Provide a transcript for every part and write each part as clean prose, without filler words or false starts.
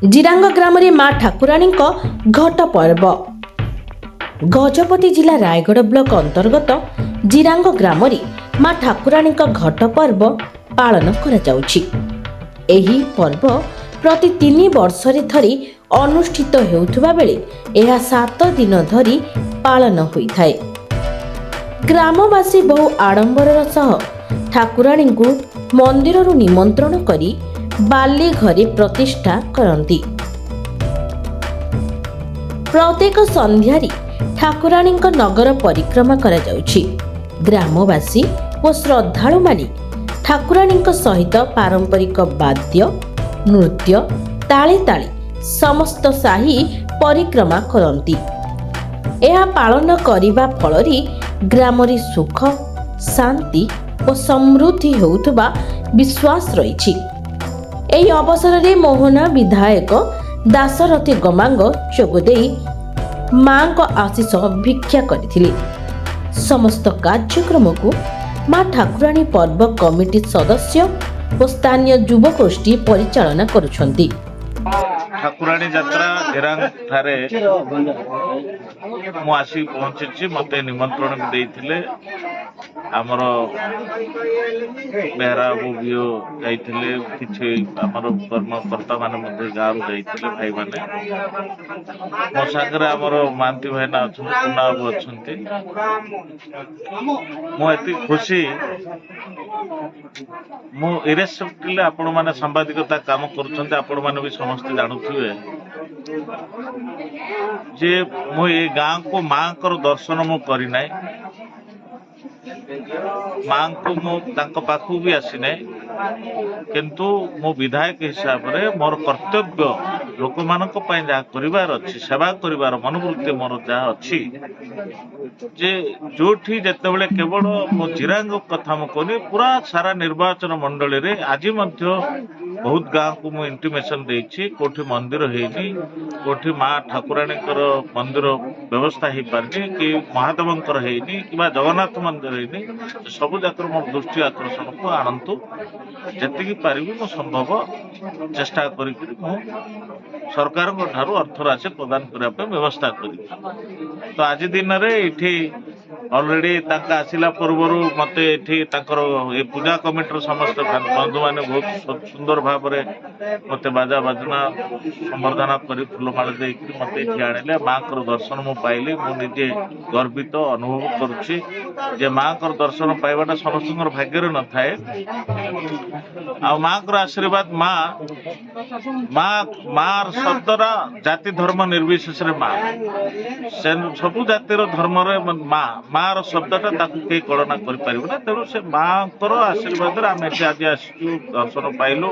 ଜିରାଙ୍ଗ ଗ୍ରାମରେ ମା ଠାକୁରାଣୀଙ୍କ ଘଟ ପର୍ବ। ଗଜପତି ଜିଲ୍ଲା ରାୟଗଡ଼ ବ୍ଲକ ଅନ୍ତର୍ଗତ ଜିରାଙ୍ଗ ଗ୍ରାମରେ ମା ଠାକୁରାଣୀଙ୍କ ଘଟ ପର୍ବ ପାଳନ କରାଯାଉଛି। ଏହି ପର୍ବ ପ୍ରତି 3 ବର୍ଷରେ ଥରେ ଅନୁଷ୍ଠିତ ହେଉଥିବା ବେଳେ ଏହା 7 ଦିନ ଧରି ପାଳନ ହୋଇଥାଏ। ଗ୍ରାମବାସୀ ବହୁ ଆଡମ୍ବରର ସହ ଠାକୁରାଣୀଙ୍କୁ ମନ୍ଦିରରୁ ନିମନ୍ତ୍ରଣ କରି ବାଲି ଘରେ ପ୍ରତିଷ୍ଠା କରନ୍ତି। ପ୍ରତ୍ୟେକ ସନ୍ଧ୍ୟାରେ ଠାକୁରାଣୀଙ୍କ ନଗର ପରିକ୍ରମା କରାଯାଉଛି। ଗ୍ରାମବାସୀ ଓ ଶ୍ରଦ୍ଧାଳୁମାନେ ଠାକୁରାଣୀଙ୍କ ସହିତ ପାରମ୍ପରିକ ବାଦ୍ୟ ନୃତ୍ୟ ତାଳେ ତାଳେ ସମସ୍ତ ସାହି ପରିକ୍ରମା କରନ୍ତି। ଏହା ପାଳନ କରିବା ଫଳରେ ଗ୍ରାମରେ ସୁଖ ଶାନ୍ତି ଓ ସମୃଦ୍ଧି ହେଉଥିବା ବିଶ୍ୱାସ ରହିଛି। ଏହି ଅବସରରେ ମୋହନା ବିଧାୟକ ଦାଶରଥୀ ଗମାଙ୍ଗ ଯୋଗଦେଇ ମାଙ୍କ ଆଶୀଷ ଭିକ୍ଷା କରିଥିଲେ। ସମସ୍ତ କାର୍ଯ୍ୟକ୍ରମକୁ ମା ଠାକୁରାଣୀ ପର୍ବ କମିଟି ସଦସ୍ୟ ଓ ସ୍ଥାନୀୟ ଯୁବଗୋଷ୍ଠୀ ପରିଚାଳନା କରୁଛନ୍ତି। ଠାକୁରାଣୀ ଯାତ୍ରା ଜିରାଙ୍ଗ ଠାରେ ମୁଁ ଆସି ପହଞ୍ଚିଛି। ମତେ ନିମନ୍ତ୍ରଣ ବି ଦେଇଥିଲେ। ଆମର ବେହେରା ବିଓ ଯାଇଥିଲେ, କିଛି ଆମର କର୍ମକର୍ତ୍ତା ମାନେ ମଧ୍ୟ ଗାଁରୁ ଯାଇଥିଲେ ଭାଇମାନେ। ମୋ ସାଙ୍ଗରେ ଆମର ମହାନ୍ତି ଭାଇନା ଅଛନ୍ତି, ପୁନା ବାବୁ ଅଛନ୍ତି। ମୁଁ ଏତିକି ଖୁସି, ମୁଁ ଇରେସ୍ପେକ୍ଟିଭଲି ଆପଣ ମାନେ ସାମ୍ବାଦିକତା କାମ କରୁଛନ୍ତି, ଆପଣ ମାନେ ବି ସମସ୍ତେ ଜାଣୁଥିବେ ଯେ ମୁଁ ଏ ଗାଁକୁ ମାଙ୍କର ଦର୍ଶନ ମୁଁ କରିନାହିଁ। ମାଙ୍କୁ ମୁଁ ତାଙ୍କ ପାଖକୁ ବି ଆସିନାହିଁ, କିନ୍ତୁ ମୋ ବିଧାୟକ ହିସାବରେ ମୋର କର୍ତ୍ତବ୍ୟ ଲୋକମାନଙ୍କ ପାଇଁ ଯାହା କରିବାର ଅଛି, ସେବା କରିବାର ମନୋବୃତ୍ତି ମୋର ଯାହା ଅଛି, ଯେ ଯୋଉଠି ଯେତେବେଳେ କେବଳ ମୋ ଜିରାଙ୍ଗ କଥା ମୁଁ କହୁନି, ପୁରା ସାରା ନିର୍ବାଚନ ମଣ୍ଡଳୀରେ ଆଜି ମଧ୍ୟ ବହୁତ ଗାଁକୁ ମୁଁ ଇଣ୍ଟିମେସନ ଦେଇଛି, କୋଉଠି ମନ୍ଦିର ହେଇନି, କୋଉଠି ମା ଠାକୁରାଣୀଙ୍କର ମନ୍ଦିର ବ୍ୟବସ୍ଥା ହେଇପାରିନି, କି ମହାଦେବଙ୍କର ହେଇନି, କିମ୍ବା ଜଗନ୍ନାଥ ମନ୍ଦିର ହେଇନି। ସବୁ ଯାକର ମୋର ଦୃଷ୍ଟି ଆକର୍ଷଣକୁ ଆଣନ୍ତୁ। ଯେତିକି ପାରିବି ମୁଁ ସମ୍ଭବ ଚେଷ୍ଟା କରିକି ମୁଁ ସରକାରଙ୍କ ଠାରୁ ଅର୍ଥ ରାଶି ପ୍ରଦାନ କରିବା ପାଇଁ ବ୍ୟବସ୍ଥା କରିବି। ତ ଆଜି ଦିନରେ ଏଇଠି ଅଲରେଡି ତାଙ୍କ ଆସିଲା ପୂର୍ବରୁ ମତେ ଏଠି ତାଙ୍କର ଏ ପୂଜା କମିଟିର ସମସ୍ତ ବନ୍ଧୁମାନେ ବହୁତ ସୁନ୍ଦର ଭାବରେ ମତେ ବାଜା ବାଜନା ସମ୍ବର୍ଦ୍ଧନା କରି ଫୁଲମାଳ ଦେଇକି ମତେ ଏଠି ଆଣିଲେ। ମାଙ୍କର ଦର୍ଶନ ମୁଁ ପାଇଲି। ମୁଁ ନିଜେ ଗର୍ବିତ ଅନୁଭବ କରୁଛି ଯେ ମାଙ୍କର ଦର୍ଶନ ପାଇବାଟା ସମସ୍ତଙ୍କର ଭାଗ୍ୟରେ ନଥାଏ। ଆଉ ମାଙ୍କର ଆଶୀର୍ବାଦ, ମାର ଶବ୍ଦଟା ଜାତି ଧର୍ମ ନିର୍ବିଶେଷରେ ମା, ସେ ସବୁ ଜାତିର ଧର୍ମରେ ମାର ଶବ୍ଦଟା ତାକୁ କେହି କଳନା କରିପାରିବ ନା। ତେଣୁ ସେ ମାଙ୍କର ଆଶୀର୍ବାଦରେ ଆମେ ଏଠି ଆଜି ଆସିଛୁ, ଦର୍ଶନ ପାଇଲୁ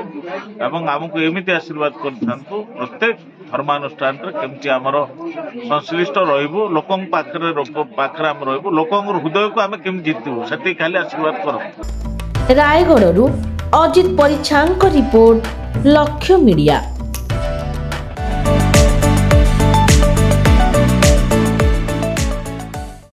ଏବଂ ଆମକୁ ଏମିତି ଆଶୀର୍ବାଦ କରିଥାନ୍ତୁ ପ୍ରତ୍ୟେକ ଧର୍ମାନୁଷ୍ଠାନରେ କେମିତି ଆମର ସଂଶ୍ଳିଷ୍ଟ ରହିବୁ, ଲୋକଙ୍କ ପାଖରେ ଆମେ ରହିବୁ, ଲୋକଙ୍କର ହୃଦୟକୁ ଆମେ କେମିତି ଜିତିବୁ, ସେତିକି ଖାଲି ଆଶୀର୍ବାଦ କରନ୍ତୁ। ରାୟଗଡ଼ରୁ ଅଜିତ ପରିଛାଙ୍କ ରିପୋର୍ଟ, ଲକ୍ଷ୍ୟ ମିଡିଆ।